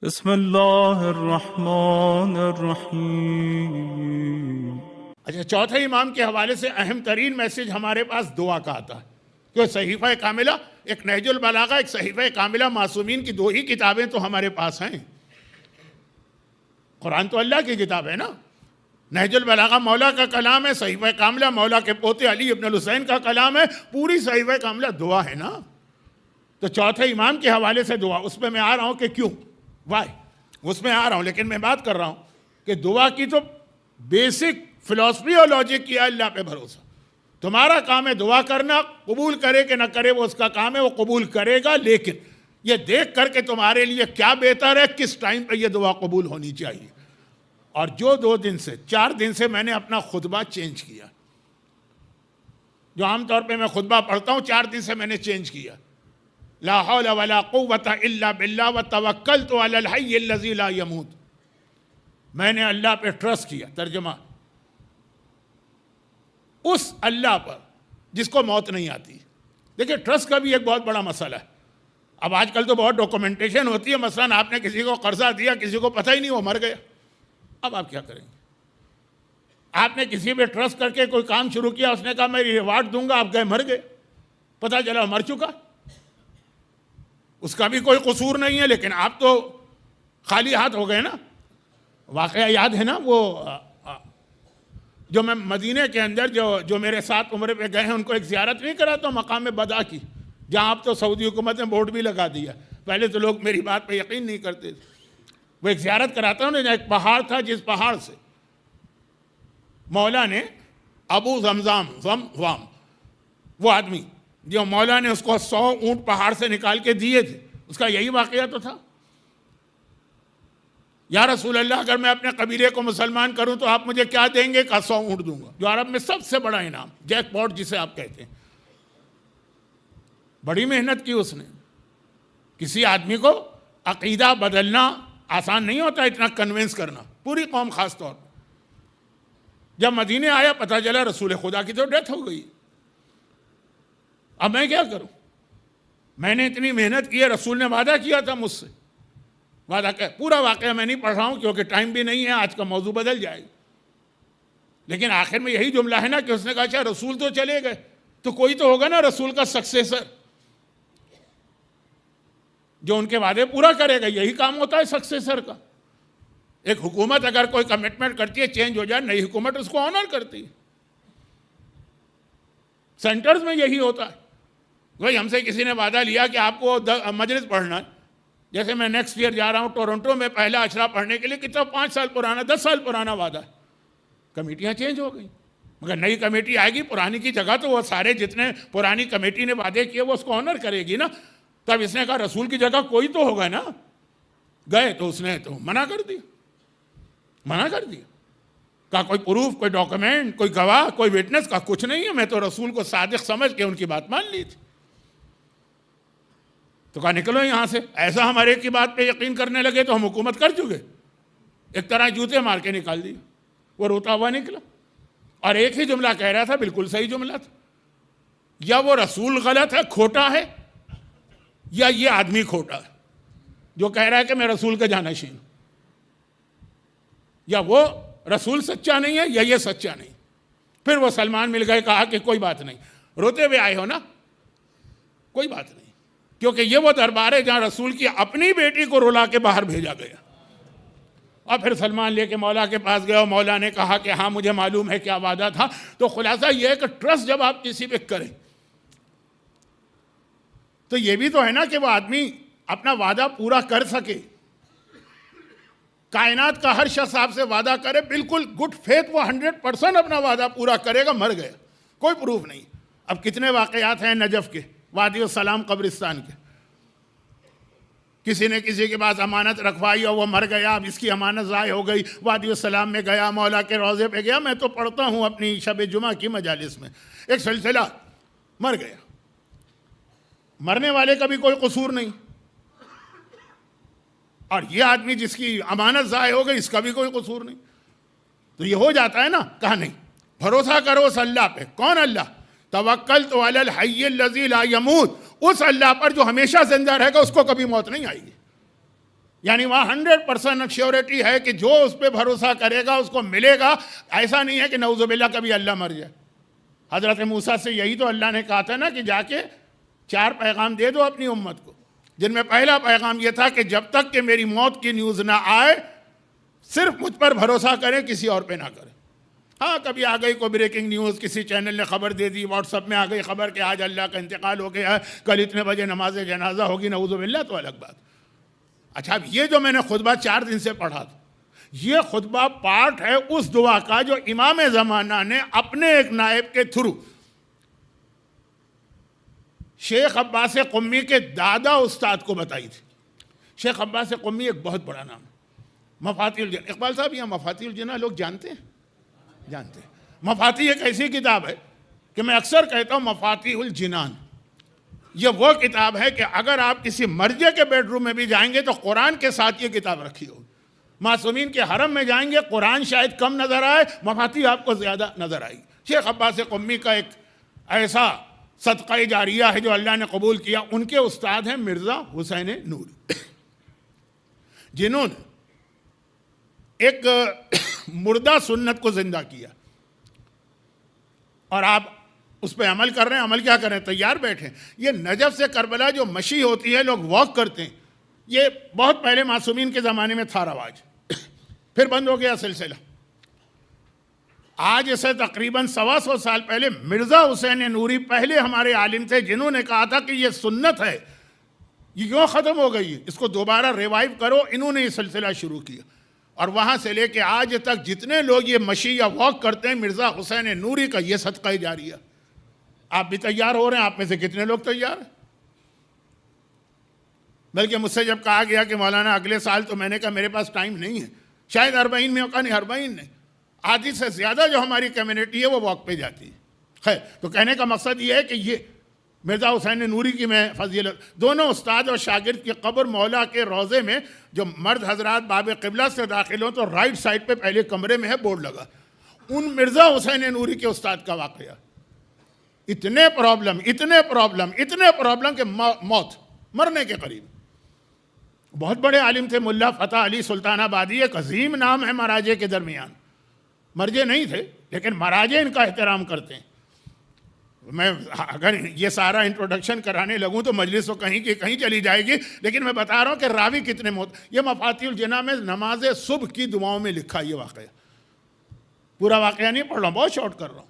बिस्मिल्लाहिर्रहमानिर्रहीम। अच्छा, चौथे इमाम के हवाले से अहम तरीन मैसेज हमारे पास दुआ का आता है कि सहीफ़ा कामिला, एक नहजुल बलागा, एक सहीफ़ा कामिला, मासूमीन की दो ही किताबें तो हमारे पास हैं। कुरान तो अल्लाह की किताब है ना। नहजुल बलागा मौला का कलाम है, सहीफ़ा कामिला मौला के पोते अली इब्न हुसैन का कलाम है। पूरी सहीफ़ा कामिला दुआ है ना। तो चौथे इमाम के हवाले से दुआ, उसमें मैं आ रहा हूँ कि क्यों, वाई, उसमें आ रहा हूँ। लेकिन मैं बात कर रहा हूँ कि दुआ की तो बेसिक फिलॉसफी और लॉजिक किया, अल्लाह पे भरोसा। तुम्हारा काम है दुआ करना, कबूल करे कि ना करे वो उसका काम है, वो कबूल करेगा। लेकिन ये देख करके तुम्हारे लिए क्या बेहतर है, किस टाइम पे ये दुआ कबूल होनी चाहिए। और जो 4 दिन से मैंने अपना खुतबा चेंज किया, जो आमतौर पे मैं खुतबा पढ़ता हूँ, 4 दिन से मैंने चेंज किया। ला हौला वला कुव्वता इल्ला बिल्लाह व तवक्कलतु अलल हय्यिल लज़ी ला यमूत। मैंने अल्लाह पे ट्रस्ट किया। तर्जुमा, उस अल्लाह पर जिसको मौत नहीं आती। देखिए, ट्रस्ट का भी एक बहुत बड़ा मसला है। अब आजकल तो बहुत डॉक्यूमेंटेशन होती है। मसलन आपने किसी को कर्जा दिया, किसी को पता ही नहीं, वो मर गया। अब आप क्या करेंगे? आपने किसी पे ट्रस्ट करके कोई काम शुरू किया, उसने कहा मैं रिवार्ड दूंगा, आप गए मर गए, पता चला मर चुका। उसका भी कोई कसूर नहीं है, लेकिन आप तो खाली हाथ हो गए ना। वाकया याद है ना, वो जो मैं मदीने के अंदर जो मेरे साथ उम्र पे गए हैं, उनको एक ज़ियारत नहीं कराता मकाम बदा की, जहाँ अब तो सऊदी हुकूमत ने बोर्ड भी लगा दिया। पहले तो लोग मेरी बात पे यकीन नहीं करते थे। वो एक ज़ियारत कराता हूँ ना, एक पहाड़ था, जिस पहाड़ से मौला ने अबू जमजाम वो आदमी जो मौला ने उसको 100 ऊँट पहाड़ से निकाल के दिए थे, उसका यही वाकया तो था। या रसूल अल्लाह, अगर मैं अपने कबीले को मुसलमान करूं तो आप मुझे क्या देंगे? का 100 ऊँट दूंगा, जो अरब में सबसे बड़ा इनाम, जैकपॉट जिसे आप कहते हैं। बड़ी मेहनत की उसने। किसी आदमी को अकीदा बदलना आसान नहीं होता, इतना कन्विंस करना, पूरी कौम खास तौर पर। जब मदीने आया, पता चला रसूल खुदा की तो डेथ हो गई। अब मैं क्या करूं? मैंने इतनी मेहनत की है, रसूल ने वादा किया था मुझसे, वादा कर। पूरा वाकया मैं नहीं पढ़ रहा हूं क्योंकि टाइम भी नहीं है, आज का मौजू बदल जाएगा। लेकिन आखिर में यही जुमला है ना कि उसने कहा अच्छा रसूल तो चले गए, तो कोई तो होगा ना रसूल का सक्सेसर, जो उनके वादे पूरा करेगा। यही काम होता है सक्सेसर का। एक हुकूमत अगर कोई कमिटमेंट करती है, चेंज हो जाए, नई हुकूमत उसको ऑनर करती है। सेंटर्स में यही होता है। भाई हमसे किसी ने वादा लिया कि आपको मजलिस पढ़ना है, जैसे मैं नेक्स्ट ईयर जा रहा हूँ टोरंटो में पहला अशरा पढ़ने के लिए, कितना 5 साल पुराना, 10 साल पुराना वादा है। कमेटियाँ चेंज हो गई, मगर नई कमेटी आएगी, पुरानी की जगह तो वो सारे जितने पुरानी कमेटी ने वादे किए वो उसको ऑनर करेगी ना। तब इसने कहा रसूल की जगह कोई तो होगा ना। गए तो उसने तो मना कर दिया, कहा कोई प्रूफ, कोई डॉक्यूमेंट, कोई गवाह, कोई विटनेस का कुछ नहीं है। मैं तो रसूल को सादिक समझ के उनकी बात मान ली थी। तो कहा निकलो यहाँ से। ऐसा हमारे की बात पे यकीन करने लगे तो हम हुकूमत कर चुके। एक तरह जूते मार के निकाल दिए। वो रोता हुआ निकला और एक ही जुमला कह रहा था, बिल्कुल सही जुमला था। या वो रसूल गलत है, खोटा है, या ये आदमी खोटा है जो कह रहा है कि मैं रसूल का जानशीन हूं। या वो रसूल सच्चा नहीं है, या ये सच्चा नहीं। फिर वो सलमान मिल गए, कहा कि कोई बात नहीं, रोते हुए आए हो ना, कोई बात नहीं, क्योंकि ये वो दरबार है जहां रसूल की अपनी बेटी को रुला के बाहर भेजा गया। और फिर सलमान लेके मौला के पास गया और मौला ने कहा कि हाँ मुझे मालूम है क्या वादा था। तो खुलासा ये है कि ट्रस्ट जब आप किसी पे करें तो ये भी तो है ना कि वो आदमी अपना वादा पूरा कर सके। कायनात का हर शख्स आपसे वादा करे, बिल्कुल गुड फेथ, वो 100% अपना वादा पूरा करेगा, मर गया, कोई प्रूफ नहीं। अब कितने वाकयात हैं नजफ के, वादी सलाम कब्रिस्तान के। किसी ने किसी के पास अमानत रखवाई और वो मर गया, अब इसकी अमानत ज़ाय हो गई। वादी सलाम में गया, मौला के रोज़े पे गया, मैं तो पढ़ता हूँ अपनी शब जुमा की मजालिस में, एक सिलसिला, मर गया। मरने वाले का भी कोई कसूर नहीं, और ये आदमी जिसकी अमानत ज़ाय हो गई, इसका भी कोई कसूर नहीं। तो ये हो जाता है ना। कहा नहीं, भरोसा करो उस अल्लाह पे। कौन अल्लाह? तवक्कलतु अलल हय्यिल लज़ी ला यमूत, उस अल्लाह पर जो हमेशा जिंदा रहेगा, उसको कभी मौत नहीं आएगी। यानी वहाँ 100% श्योरिटी है कि जो उस पर भरोसा करेगा उसको मिलेगा। ऐसा नहीं है कि नऊज़ुबिल्लाह कभी अल्लाह मर जाए। हज़रत मूसा से यही तो अल्लाह ने कहा था ना कि जाके 4 पैगाम दे दो अपनी उम्मत को, जिनमें पहला पैगाम यह था कि जब तक कि मेरी मौत की न्यूज़ ना आए सिर्फ मुझ पर भरोसा करें, किसी और पे ना करें। हाँ, कभी आ गई कोई ब्रेकिंग न्यूज़, किसी चैनल ने खबर दे दी, व्हाट्सअप में आ गई खबर कि आज अल्लाह का इंतकाल हो गया है, कल इतने बजे नमाज जनाजा होगी, नऊज़ुबिल्लाह, तो अलग बात। अच्छा, अब ये जो मैंने खुतबा 4 दिन से पढ़ा था, ये खुतबा पार्ट है उस दुआ का जो इमाम ज़माना ने अपने एक नायब के थ्रू शेख अब्बास क़ुम्मी के दादा उस्ताद को बताई थी। शेख अब्बास क़ुम्मी एक बहुत बड़ा नाम है। मफातिउल जिनान, इकबाल साहब यहाँ मफातिउल जिनान लोग जानते हैं? जानते हैं। मफाती एक ऐसी किताब है कि मैं अक्सर कहता हूँ मफातिउल जिनान ये वो किताब है कि अगर आप किसी मर्जे के बेडरूम में भी जाएंगे तो कुरान के साथ ये किताब रखी होगी। मासूमीन के हरम में जाएंगे, कुरान शायद कम नज़र आए, मफाती आपको ज़्यादा नज़र आएगी। शेख अब्बास क़ुम्मी का एक ऐसा सदक़ा जारिया है जो अल्लाह ने कबूल किया। उनके उस्ताद हैं मिर्ज़ा हुसैन नूरी, जिन्होंने एक मुर्दा सुन्नत को ज़िंदा किया। और आप उस पर अमल कर रहे हैं। अमल क्या करें, तैयार बैठे। ये नजफ से करबला जो मशी होती है, लोग वॉक करते हैं, ये बहुत पहले मासूमीन के ज़माने में था रवाज, फिर बंद हो गया सिलसिला। आज से तकरीबन 125 साल पहले मिर्ज़ा हुसैन नूरी पहले हमारे आलिम थे जिन्होंने कहा था कि ये सुन्नत है, ये क्यों ख़त्म हो गई है, इसको दोबारा रिवाइव करो। इन्होंने ये सिलसिला शुरू किया और वहाँ से लेके आज तक जितने लोग ये मशी या वॉक करते हैं, मिर्ज़ा हुसैन नूरी का ये सदक़ा जारिया। आप भी तैयार हो रहे हैं, आप में से कितने लोग तैयार हैं? बल्कि मुझसे जब कहा गया कि मौलाना अगले साल, तो मैंने कहा मेरे पास टाइम नहीं है, शायद 40 में होगा, नहीं 40 नहीं, आधी से ज़्यादा जो हमारी कम्युनिटी है वो वॉक पे जाती है। खैर, तो कहने का मकसद ये है कि ये मिर्ज़ा हुसैन नूरी की मैं फजीलत, दोनों उस्ताद और शागिर्द की कब्र मौला के रोज़े में, जो मर्द हजरात बाब क़िबला से दाखिल हो तो राइट साइड पे पहले कमरे में है बोर्ड लगा, उन मिर्ज़ा हुसैन नूरी के उस्ताद का वाक़या। इतने प्रॉब्लम, इतने प्रॉब्लम, इतने प्रॉब्लम के मौत, मरने के करीब। बहुत बड़े आलिम थे, मुल्ला फ़तह अली सुल्तानाबादी, एक अजीम नाम है मराजे के दरमियान। मर्जे नहीं थे लेकिन मराजे इनका एहतराम करते हैं। मैं अगर ये सारा इंट्रोडक्शन कराने लगूं तो मजलिस तो कहीं की कहीं चली जाएगी, लेकिन मैं बता रहा हूं कि रावी कितने मौत। ये मफातिउल जिनान में नमाज सुबह की दुआओं में लिखा ये वाक़या, पूरा वाक़या नहीं पढ़ रहा हूँ, बहुत शॉर्ट कर रहा हूँ।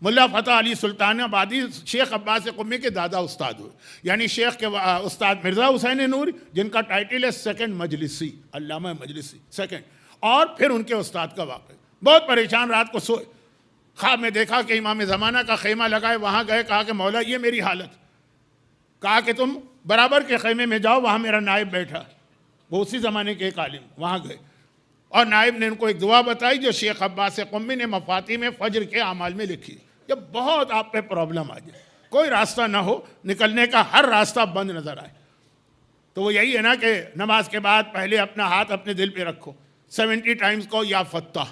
मुल्ला फ़तह अली सुल्तानाबादी शेख अब्बास क़ुम्मी के दादा उस्ताद हुए, यानी शेख के उस्ताद मिर्ज़ा हुसैन नूरी, जिनका टाइटल है सेकंड मजलिसी, अल्लामा मजलिसी सेकंड। और फिर उनके उस्ताद का वाक़या। बहुत परेशान, रात को सोए, ख्वाब में देखा कि इमाम ज़माना का खेमा लगाए, वहाँ गए, कहा कि मौला ये मेरी हालत। कहा कि तुम बराबर के खेमे में जाओ, वहाँ मेरा नायब बैठा, वो उसी ज़माने के एक आलिम, वहाँ गए और नायब ने उनको एक दुआ बताई जो शेख अब्बास क़ुम्मी ने मफाती में फ़ज्र के अमाल में लिखी। जब बहुत आप पे प्रॉब्लम आ जाए, कोई रास्ता ना हो, निकलने का हर रास्ता बंद नज़र आए, तो वो यही है ना कि नमाज के बाद पहले अपना हाथ अपने दिल पे रखो, 70 टाइम्स को या फत्ता।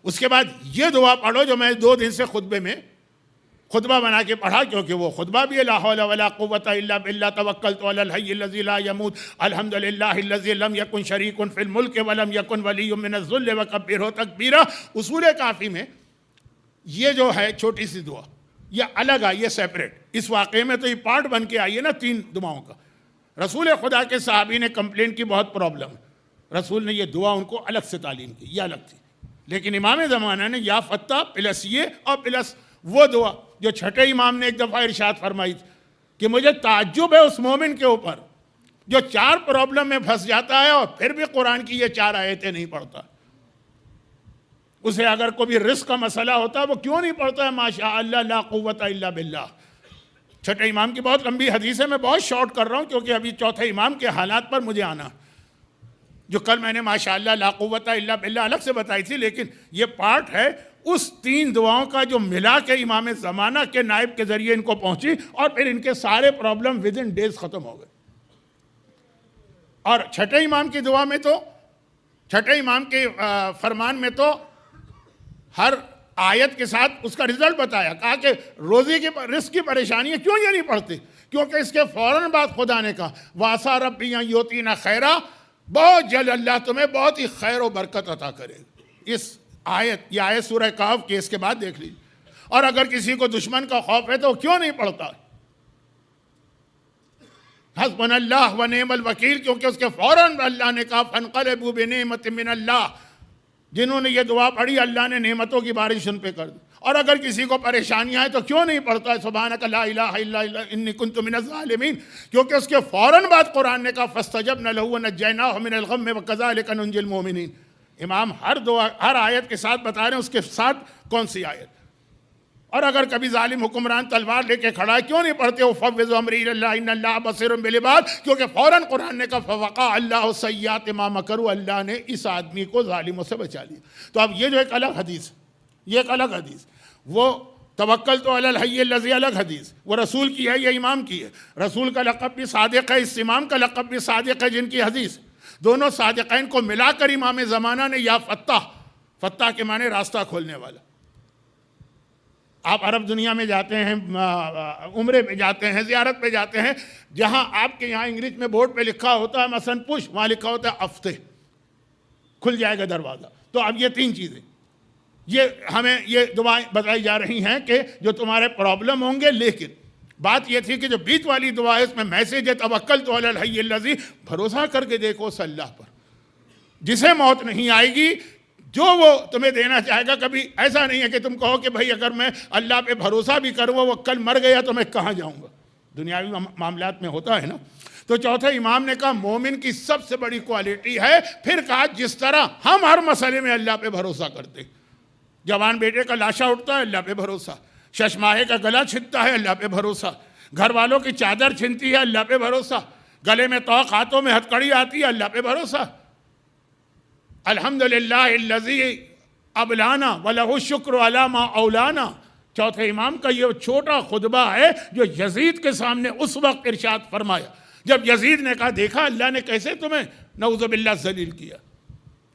उसके बाद ये दुआ पढ़ो जो मैं 2 दिन से खुतबे में खुतबा बना के पढ़ा, क्योंकि वो खुतबा भी ला हौला वला कुव्वता इल्ला बिल्लाह तवक्कलतु अलल हय्यिल लज़ी ला यमूत अल्हम्दुलिल्लाहिल्लज़ी लम यकुन शरीकुन फिल मुल्क व लम यकुन वलिय्युम मिनज़-ज़ुल्ल व कब्बिरहु तकबीरा। उसूल काफ़ी में ये जो है छोटी सी दुआ, ये अलग आई है, सेपरेट। इस वाक़े में तो ये पार्ट बन के आई है ना 3 दुआओं का। रसूल खुदा के सहाबी ने कंप्लेन की, बहुत प्रॉब्लम, रसूल ने ये दुआ उनको अलग से तालीम की, ये अलग थी। लेकिन इमाम ज़माना ने या फत्ता प्लस ये और प्लस वो दुआ जो छठे इमाम ने एक दफ़ा इरशाद फरमाई कि मुझे ताज्जुब है उस मोमिन के ऊपर जो 4 प्रॉब्लम में फंस जाता है और फिर भी कुरान की ये 4 आयतें नहीं पढ़ता। उसे अगर कोई रिस्क का मसला होता है वो क्यों नहीं पढ़ता है माशा अल्लाह ला कुव्वता इल्ला बिल्लाह। छठे इमाम की बहुत लंबी हदीस है, मैं बहुत शॉर्ट कर रहा हूँ क्योंकि अभी चौथे इमाम के हालात पर मुझे आना, जो कल मैंने माशाअल्लाह ला कुव्वता इल्ला बिल्लाह अलग से बताई थी, लेकिन ये पार्ट है उस 3 दुआओं का जो मिला के इमाम ज़माना के नायब के ज़रिए इनको पहुंची और फिर इनके सारे प्रॉब्लम विद इन डेज ख़त्म हो गए। और छठे इमाम की दुआ में तो, छठे इमाम के फरमान में तो हर आयत के साथ उसका रिजल्ट बताया, कहा कि रोज़ी की रिस्क की परेशानी है, क्यों ये नहीं पढ़ते? क्योंकि इसके फ़ौरन बाद खुदा ने कहा वासा रब्बी योतीना खैरा बहुत जल्द अल्लाह तुम्हें बहुत ही खैर और बरकत अता करेगा। इस आयत, यह आयत सूरह कहफ के इसके बाद देख लीजिए। और अगर किसी को दुश्मन का खौफ है तो क्यों नहीं पढ़ता हस्बुनल्लाह व निअमल वकील, क्योंकि उसके फौरन अल्लाह ने कहा फनक़लबू बिनिअमतिन मिनल्लाह, जिन्होंने ये दुआ पढ़ी अल्लाह ने नेमतों की बारिश उन पे कर दी। और अगर किसी को परेशानियां हैं तो क्यों नहीं पढ़ता है सुब्हानक ला इलाहा इल्ला अंता इन्नी कुन्तु मिनज़ ज़ालिमीन, क्योंकि उसके फौरन बाद कुरान ने कहा फस्तजबना लहू व नज्जयनाहु मिनल गम्मि व कज़ालिका नुंजिल मोमिनीन। इमाम हर दुआ, हर आयत के साथ बता रहे हैं उसके साथ कौन सी आयत। और अगर कभी जालिम हुक्मरान तलवार लेके खड़ा है क्यों नहीं पढ़ते हो फव्विज़ अमरी इलल्लाह इन्नल्लाह बसीरुम बिल इबाद, क्योंकि फौरन कुरान ने कहा फवक़ा अल्लाहु सय्याति मा मकरू, अल्लाह ने इस आदमी को जालिमों से बचा लिया। तो अब ये जो एक अलग हदीस, ये एक अलग हदीस, वो तवक्कल तो अलल हय्यिल लज़ी अलग हदीस, वो रसूल की है, ये इमाम की है। रसूल का लक़ब भी सादिक़ है, इस इमाम का लक़ब भी सादिक़ है जिनकी हदीस। दोनों सादिक़ैन को मिलाकर इमाम ज़माना ने या फत्ताह, फत्ताह के माने रास्ता खोलने वाला। आप अरब दुनिया में जाते हैं, उम्रे पे जाते हैं, ज़ियारत पे जाते हैं, जहाँ आपके यहाँ इंग्लिश में बोर्ड पे लिखा होता है मसलन पुश, वहाँ लिखा होता है अफ्ते, खुल जाएगा दरवाज़ा। तो अब ये तीन चीज़ें, ये हमें ये दुआएं बताई जा रही हैं कि जो तुम्हारे प्रॉब्लम होंगे, लेकिन बात ये थी कि जो बीच वाली दुआ है इसमें मैसेज है तवक्कल तो अलल हय्यिल लज़ी, भरोसा करके देखो उस अल्लाह पर जिसे मौत नहीं आएगी, जो वो तुम्हें देना चाहेगा। कभी ऐसा नहीं है कि तुम कहो कि भाई अगर मैं अल्लाह पे भरोसा भी करूँ वो कल मर गया तो मैं कहाँ जाऊँगा, दुनियावी मामलात में होता है ना। तो चौथे इमाम ने कहा मोमिन की सबसे बड़ी क्वालिटी है, फिर कहा जिस तरह हम हर मसले में अल्लाह पे भरोसा करते, जवान बेटे का लाशा उठता है अल्लाह पे भरोसा, शशमाहे का गला छिनता है अल्लाह पे भरोसा, घर वालों की चादर छिनती है अल्लाह पे भरोसा, गले में तौक हाथों में हथकड़ी आती है अल्लाह पे भरोसा। अल्हम्दुलिल्लाहिल्लज़ी अबलाना वलहु शुक्र अला मा औलाना, चौथे इमाम का ये छोटा खुतबा है जो यजीद के सामने उस वक्त इरशाद फरमाया जब यजीद ने कहा देखा अल्लाह ने कैसे तुम्हें नऊज़ुबिल्लाह जलील किया।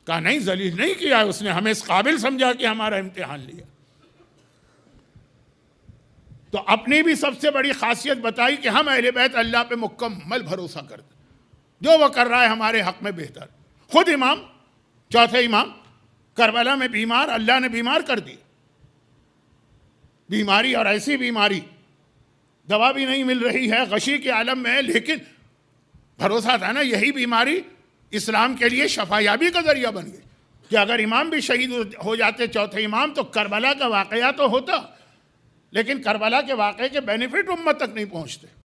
कहा नहीं जलील नहीं किया, उसने हमें इस काबिल समझा कि हमारा इम्तिहान लिया। तो अपनी भी सबसे बड़ी खासियत बताई कि हम अहले बैत अल्लाह पे मुकम्मल भरोसा करते, जो वो कर रहा है हमारे हक में बेहतर। खुद इमाम, चौथे इमाम करबला में बीमार, अल्लाह ने बीमार कर दी, बीमारी और ऐसी बीमारी दवा भी नहीं मिल रही है, गशी के आलम में है, लेकिन भरोसा था ना यही बीमारी इस्लाम के लिए शफायाबी का जरिया बन गई कि अगर इमाम भी शहीद हो जाते चौथे इमाम तो करबला का वाक़या तो होता, लेकिन करबला के वाक़े के बेनिफिट उम्मत तक नहीं पहुँचते।